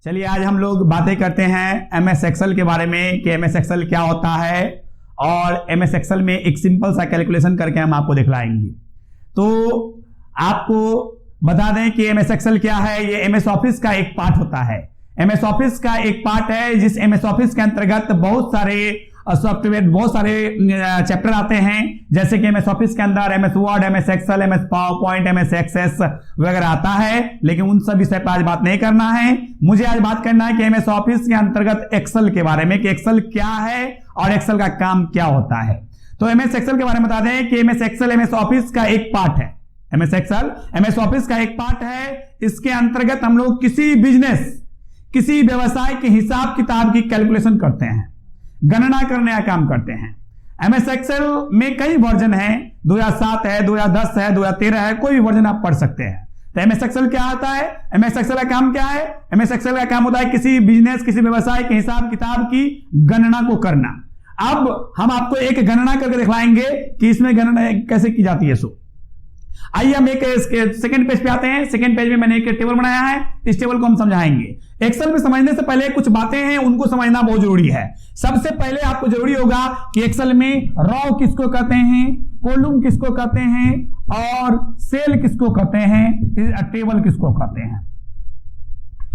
चलिए आज हम लोग बातें करते हैं एमएस एक्सेल के बारे में कि एमएस एक्सेल क्या होता है और एमएस एक्सेल में एक सिंपल सा कैलकुलेशन करके हम आपको दिखलाएंगे। तो आपको बता दें कि एमएस एक्सेल क्या है। ये एमएस ऑफिस का एक पार्ट होता है। एमएस ऑफिस का एक पार्ट है जिस एमएस ऑफिस के अंतर्गत बहुत सारे सॉफ्टवेयर, बहुत सारे चैप्टर आते हैं, जैसे कि एमएस ऑफिस के अंदर MS Word, MS Excel, MS PowerPoint, MS Access वगैरह आता है। लेकिन उन सब विषय पर आज बात नहीं करना है। मुझे आज बात करना है कि एमएस ऑफिस के अंतर्गत एक्सेल के बारे में कि एक्सेल क्या है और एक्सेल का काम क्या होता है। तो एमएस एक्सेल के बारे में बता दें कि एमएस एक्सेल एमएस ऑफिस का एक पार्ट है। एमएस एक्सेल एमएस ऑफिस का एक पार्ट है। इसके अंतर्गत हम लोग किसी बिजनेस, किसी व्यवसाय के हिसाब किताब की कैलकुलेशन करते हैं, गणना करने का काम करते हैं। एमएस एक्सेल में कई वर्जन हैं, 2007 है, 2010 है, 2013 है, कोई भी वर्जन आप पढ़ सकते हैं। तो एमएस एक्सेल क्या आता है? एमएस एक्सेल का काम क्या है? एमएस एक्सेल का काम होता है किसी बिजनेस, किसी व्यवसाय के हिसाब किताब की गणना को करना। अब हम आपको एक गणना करके दिखलाएंगे कि इसमें गणना कैसे की जाती है। आइए हम एक सेकंड पेज पे आते हैं। सेकंड पेज में मैंने एक टेबल बनाया है, इस टेबल को हम समझाएंगे। एक्सेल में समझने से पहले कुछ बातें हैं, उनको समझना बहुत जरूरी है। सबसे पहले आपको जरूरी होगा कि एक्सेल में रॉ किसको कहते हैं, कॉलम किसको कहते हैं और सेल किसको कहते हैं, टेबल किसको कहते हैं।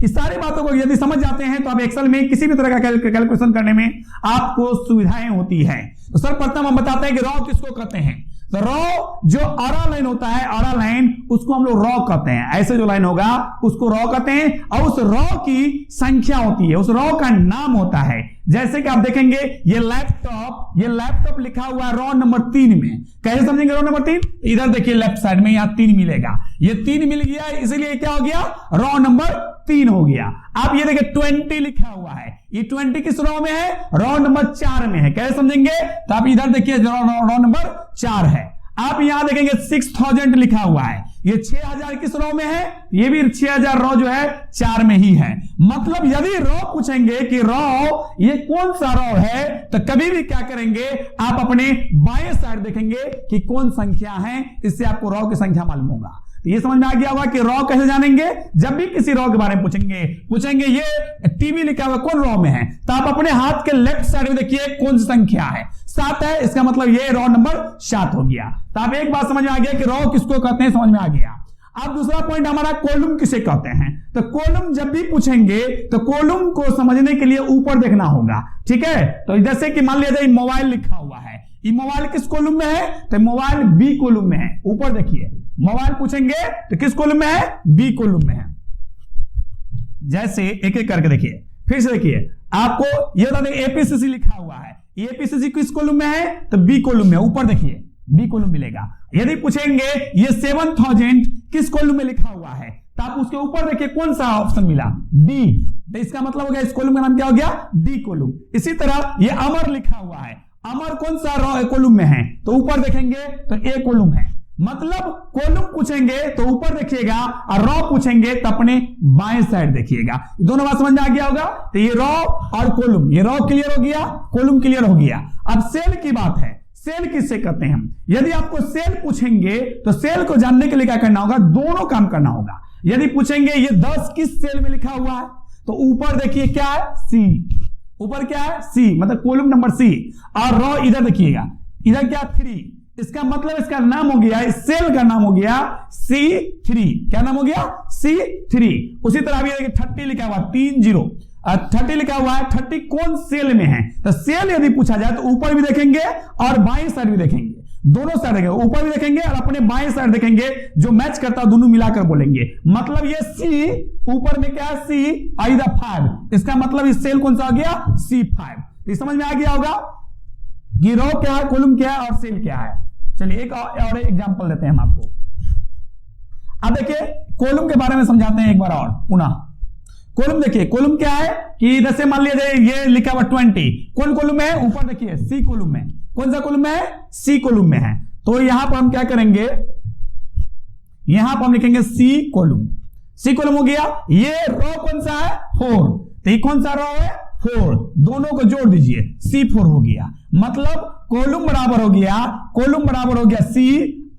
इस सारी बातों को यदि समझ जाते हैं तो आप एक्सेल में किसी भी तरह का कैलकुलेशन करने में आपको सुविधाएं होती है। तो सर्वप्रथम हम बताते हैं कि रॉ किसको कहते हैं। तो रॉ जो आरा लाइन होता है, आरा लाइन, उसको हम लोग रॉ कहते हैं। ऐसे जो लाइन होगा उसको रॉ कहते हैं और उस रॉ की संख्या होती है, उस रॉ का नाम होता है। जैसे कि आप देखेंगे ये लैपटॉप लिखा हुआ है रॉ नंबर 3 में। कैसे समझेंगे रॉ नंबर 3? इधर देखिए लेफ्ट साइड में यहां 3 मिलेगा, ये 3 मिल गया, इसलिए क्या हो गया? रॉ नंबर 3 हो गया। आप ये देखिए 20 लिखा हुआ है, ये 20 किस रॉ में है? रॉ नंबर 4 में है। कैसे समझेंगे? तो आप इधर देखिए रॉ नंबर 4 है। आप यहां देखेंगे 6000 लिखा हुआ है, ये 6000 किस रॉ में है? ये भी 6000 रॉ जो है 4 में ही है। मतलब यदि रॉ पूछेंगे कि रॉ ये कौन सा रॉ है, तो कभी भी क्या करेंगे, आप अपने बाएं साइड देखेंगे कि कौन संख्या है, इससे आपको रॉ की संख्या मालूम होगा। तो ये समझ में आ गया होगा कि रॉ कैसे जानेंगे। जब भी किसी रॉ के बारे में पूछेंगे ये टीवी लिखा हुआ कौन रॉ में है, तो आप अपने हाथ के लेफ्ट साइड में देखिए कौन सी संख्या है, 7 है, इसका मतलब ये रॉ नंबर 7 हो गया। तो आप एक बात समझ में आ गया कि रॉ किसको कहते हैं, समझ में आ गया। अब दूसरा पॉइंट हमारा कॉलम किसे कहते हैं। तो कॉलम जब भी पूछेंगे तो कॉलम को समझने के लिए ऊपर देखना होगा, ठीक है। तो जैसे कि मान लिया जाए मोबाइल लिखा हुआ है, ये मोबाइल किस कॉलम में है? तो मोबाइल बी कॉलम में है। ऊपर देखिए मोबाइल पूछेंगे तो किस कॉलम में है? बी कॉलम में है। जैसे एक एक करके देखिए, फिर से देखिए, आपको ये बता दें एपीसीसी लिखा हुआ है, एपीसीसी किस कॉलम में है? तो बी कॉलम में। ऊपर देखिए बी कॉलम मिलेगा। यदि पूछेंगे ये 7000 किस कॉलम में लिखा हुआ है, तो आप उसके ऊपर देखिए कौन सा ऑप्शन मिला? डी। तो इसका मतलब हो गया इस कॉलम का नाम क्या हो गया? D column. इसी तरह ये अमर लिखा हुआ है, अमर कौन सा कॉलम में है? तो ऊपर देखेंगे तो ए कॉलम है। मतलब कॉलम पूछेंगे तो ऊपर देखिएगा और रॉ पूछेंगे तो अपने बाएं साइड देखिएगा। दोनों बात समझ में आ गया होगा। तो ये रॉ और कॉलम, ये रॉ क्लियर हो गया, कॉलम क्लियर हो गया। अब सेल की बात है, सेल किससे कहते हैं हम? यदि आपको सेल पूछेंगे तो सेल को जानने के लिए क्या करना होगा? दोनों काम करना होगा। यदि पूछेंगे ये 10 किस सेल में लिखा हुआ है, तो ऊपर देखिए क्या है? सी। ऊपर क्या है? सी, मतलब कॉलम नंबर सी। और रॉ इधर देखिएगा, इधर क्या? 3। इसका मतलब इसका नाम हो गया, इस सेल का नाम हो गया C3। क्या नाम हो गया? C3। उसी तरह भी 30 लिखा हुआ 30, 30 लिखा हुआ है, 30 कौन सेल में है? तो सेल यदि पूछा जाए तो ऊपर भी देखेंगे और बाएं साइड भी देखेंगे, दोनों साइड देखेंगे, ऊपर भी देखेंगे और अपने बाएं साइड देखेंगे, जो मैच करता है दोनों मिलाकर बोलेंगे। मतलब ये C ऊपर में क्या है? C और इधर 5, इसका मतलब इस सेल कौन सा हो गया? C5। समझ में आ गया होगा कि रॉ क्या है, कॉलम क्या है और सेल क्या है। चलिए एक और एग्जांपल देते हैं हम आपको। अब देखिए कॉलम के बारे में समझाते हैं एक बार और पुनः। कॉलम देखिए, कॉलम क्या है कि जैसे मान लिया जाए ये लिखा हुआ 20, कौन कॉलम में है? ऊपर देखिए सी कॉलम में। कौन सा कॉलम में है? सी कॉलम में है। तो यहां पर हम क्या करेंगे, यहां पर हम लिखेंगे सी कॉलम। सी कॉलम हो गया। ये रॉ कौन सा है? 4। तो ये कौन सा रॉ है? 4। दोनों को जोड़ दीजिए, C4 हो गया। मतलब कॉलम बराबर हो गया, कॉलम बराबर हो गया C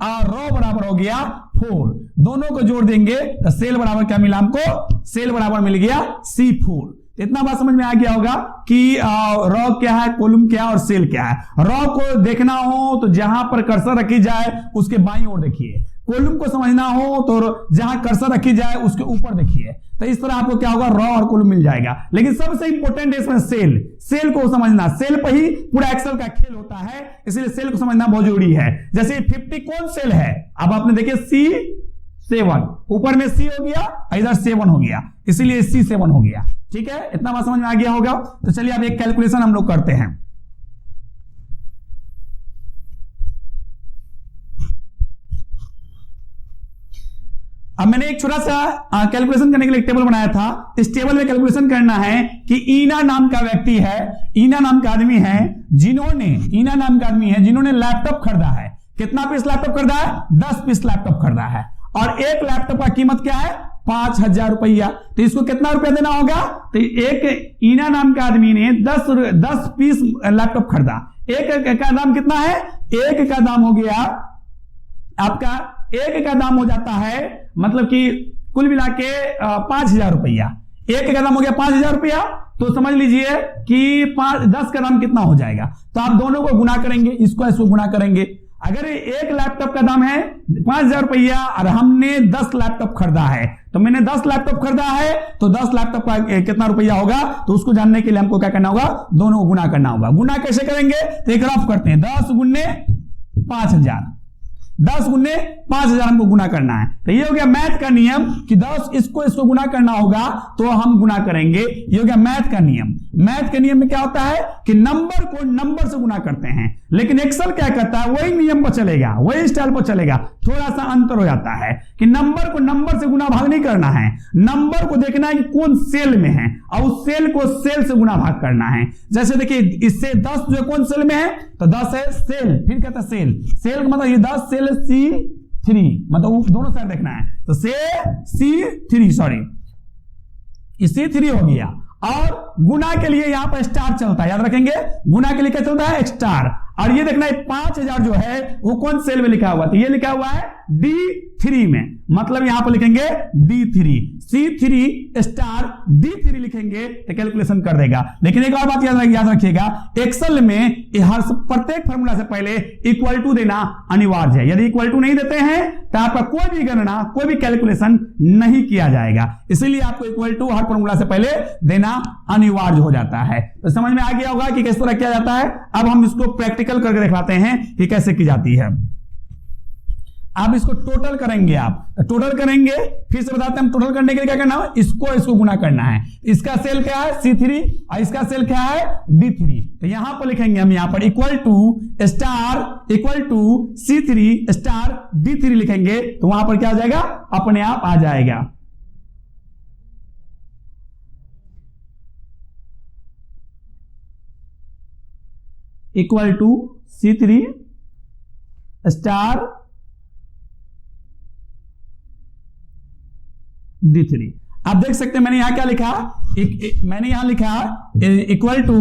और रॉ बराबर हो गया 4, दोनों को जोड़ देंगे तो सेल बराबर क्या मिला हमको, सेल बराबर मिल गया C4। इतना बात समझ में आ गया होगा कि रॉ क्या है, कॉलम क्या है और सेल क्या है। रॉ को देखना हो तो जहां पर कर्सर रखी जाए उसके बाईं ओर देखिए, कॉलम को समझना हो तो जहां कर्सर रखी जाए उसके ऊपर देखिए। तो इस तरह आपको क्या होगा, रॉ और कॉलम मिल जाएगा। लेकिन सबसे इंपॉर्टेंट है इसमें सेल, सेल को समझना, सेल पर ही पूरा एक्सेल का खेल होता है, इसलिए सेल को समझना बहुत जरूरी है। जैसे 50 कौन सेल है, अब आपने देखिए C7, ऊपर में C हो गया, इधर 7 हो गया, इसीलिए C7 हो गया। ठीक है, इतना बात समझ में आ गया होगा। तो चलिए अब एक कैलकुलेशन हम लोग करते हैं। अब मैंने एक छोटा सा कैलकुलेशन करने के लिए एक टेबल बनाया था। इस टेबल में कैलकुलेशन करना है कि ईना नाम का व्यक्ति है, ईना नाम का आदमी है, ईना नाम का आदमी है जिन्होंने लैपटॉप खरीदा है। कितना पीस लैपटॉप खरीदा है, 10 पीस लैपटॉप खरीदा है, और एक लैपटॉप का कीमत क्या है, 5,000 रुपया। तो इसको कितना रुपया देना होगा, तो एक ईना नाम का आदमी ने 10 पीस लैपटॉप खरीदा। एक का दाम कितना है, एक का दाम हो गया आपका, एक का दाम हो जाता है मतलब कि कुल मिला के 5,000 रुपया। एक का दाम हो गया 5,000 रुपया, तो समझ लीजिए कि 10 का दाम कितना हो जाएगा। तो आप दोनों को गुना करेंगे, इसको गुना करेंगे। अगर एक लैपटॉप का दाम है 5,000 रुपया और हमने 10 लैपटॉप खरीदा है, तो मैंने 10 लैपटॉप खरीदा है, तो 10 लैपटॉप का कितना रुपया होगा, तो उसको जानने के लिए हमको क्या करना होगा, दोनों को गुना करना होगा। गुना कैसे करेंगे, तो एक रफ करते हैं, 10 गुने 5,000, 10 गुने 5,000 हमको गुना करना है। तो ये हो गया मैथ का नियम कि 10 इसको गुना करना होगा तो हम गुना करेंगे। ये हो गया मैथ का नियम। मैथ के नियम में क्या होता है कि नंबर को नंबर से गुना करते हैं, लेकिन एक्सेल क्या करता है, वही नियम पर चलेगा, वही स्टाइल पर चलेगा। थोड़ा सा अंतर हो जाता है कि नंबर को नंबर से गुना भाग नहीं करना है, नंबर को देखना है कि कौन सेल में है और उस सेल को सेल से गुना भाग करना है। जैसे देखिए इससे 10 जो कौन सेल में है, तो 10 है सेल, फिर कहता है सेल, सेल का मतलब ये 10 सेल C3, मतलब दोनों साइड देखना है, तो C3 सॉरी C3 हो गया। और गुना के लिए यहां पर स्टार चलता है, याद रखेंगे, गुना के लिए क्या चलता है, स्टार। और ये देखना है 5,000 जो है वो कौन सेल में लिखा हुआ, तो ये लिखा हुआ है D3 में, मतलब यहां पर लिखेंगे D3, C3 स्टार D3 लिखेंगे तो कैलकुलेशन कर देगा। लेकिन एक और बात याद रखिएगा, एक्सेल में हर प्रत्येक फार्मूला से पहले इक्वल टू देना अनिवार्य है। यदि इक्वल टू नहीं देते हैं तो आपका कोई भी गणना, कोई भी कैलकुलेशन नहीं किया जाएगा। इसीलिए आपको इक्वल टू हर फार्मूला से पहले देना अनिवार्य हो जाता है। तो समझ में आ गया होगा कि किस तरह किया जाता है। अब हम इसको प्रैक्टिकल करके दिखाते हैं कि कैसे की जाती है। आप इसको टोटल करेंगे, आप टोटल करेंगे, फिर से बताते हैं हम टोटल करने के लिए क्या करना है, इसको गुना करना है। इसका सेल क्या है C3 और इसका सेल क्या है D3। तो यहां पर लिखेंगे हम, यहां पर equal to star equal to C3 star D3 लिखेंगे, तो वहां पर क्या हो जाएगा, अपने आप आ जाएगा। Equal to C3 star D3। आप देख सकते हैं मैंने यहां क्या लिखा, मैंने यहां लिखा equal to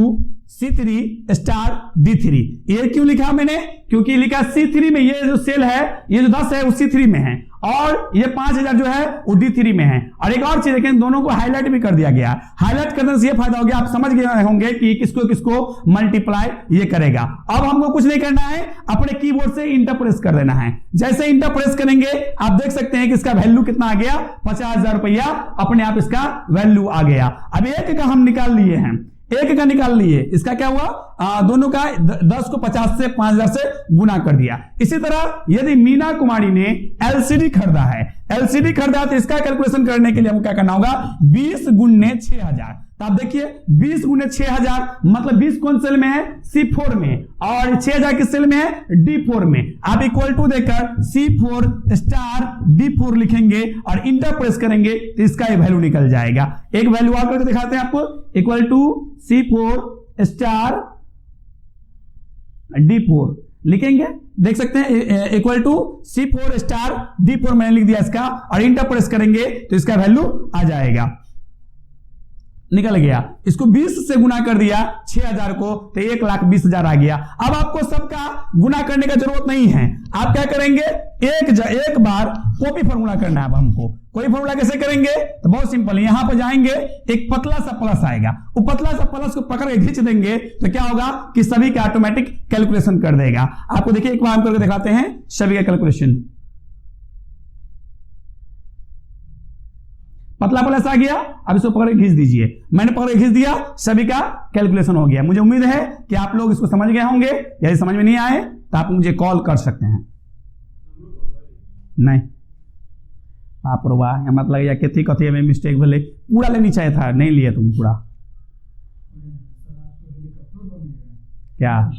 C3 star D3। ये क्यों लिखा मैंने, क्योंकि लिखा C3 में ये जो सेल है, ये जो 10 है वो C3 में है, और ये 5,000 जो है वो D3 में है। और एक और चीज देखें, दोनों को हाईलाइट भी कर दिया गया। हाईलाइट करने से ये फायदा हो गया, आप समझ गए होंगे कि किसको किसको मल्टीप्लाई ये करेगा। अब हमको कुछ नहीं करना है, अपने कीबोर्ड से इंटर प्रेस कर देना है। जैसे इंटर प्रेस करेंगे आप देख सकते हैं कि इसका वैल्यू कितना आ गया, 50,000 रुपया, अपने आप इसका वैल्यू आ गया। अब एक का हम निकाल लिए हैं, एक का निकाल लिए, इसका क्या हुआ, दोनों का 10 को 50 से 5,000 से गुना कर दिया। इसी तरह यदि मीना कुमारी ने एलसीडी खरीदा है, एलसीडी खरीदा तो इसका कैलकुलेशन करने के लिए हमको क्या करना होगा, 20 गुने 6,000। तो आप देखिए 20 गुने 6,000 मतलब 20 कौन सेल में है, C4 में, और 6,000 किस सेल में है, D4 में। आप इक्वल टू देकर C4 स्टार D4 लिखेंगे और इंटर प्रेस करेंगे तो इसका एक वैल्यू निकल जाएगा। एक वैल्यू और करके दिखाते हैं आपको, equal to C4 star D4 लिखेंगे, देख सकते हैं equal to C4 star D4 मैंने लिख दिया इसका, और इंटर प्रेस करेंगे तो इसका वैल्यू आ जाएगा। निकल गया। इसको 20 से गुना कर दिया 6000 को, तो 1,20,000 आ गया। अब आपको सबका गुना करने का जरूरत नहीं है। आप क्या करेंगे, एक बार कॉपी फॉर्मूला करना है। अब हमको कोई फॉर्मूला कैसे करेंगे, तो बहुत सिंपल, यहां पर जाएंगे, एक पतला सा प्लस आएगा, वो पतला सा प्लस को पकड़ के खींच देंगे तो क्या होगा कि सभी का ऑटोमेटिक कैलकुलेशन कर देगा। आपको देखिए एक बार हम करके दिखाते हैं सभी का कैलकुलेशन। पतला प्लस आ गया, अब इसको पकड़ के खींच दीजिए। मैंने पकड़ के खींच दिया, सभी का कैलकुलेशन हो गया। मुझे उम्मीद है कि आप लोग इसको समझ गए होंगे। यदि समझ में नहीं आए तो आप मुझे कॉल कर सकते हैं। नहीं आप वाह मतलब या कथी कथी में मिस्टेक भले पूरा लेनी चाहिए था, नहीं लिया तुम पूरा। क्या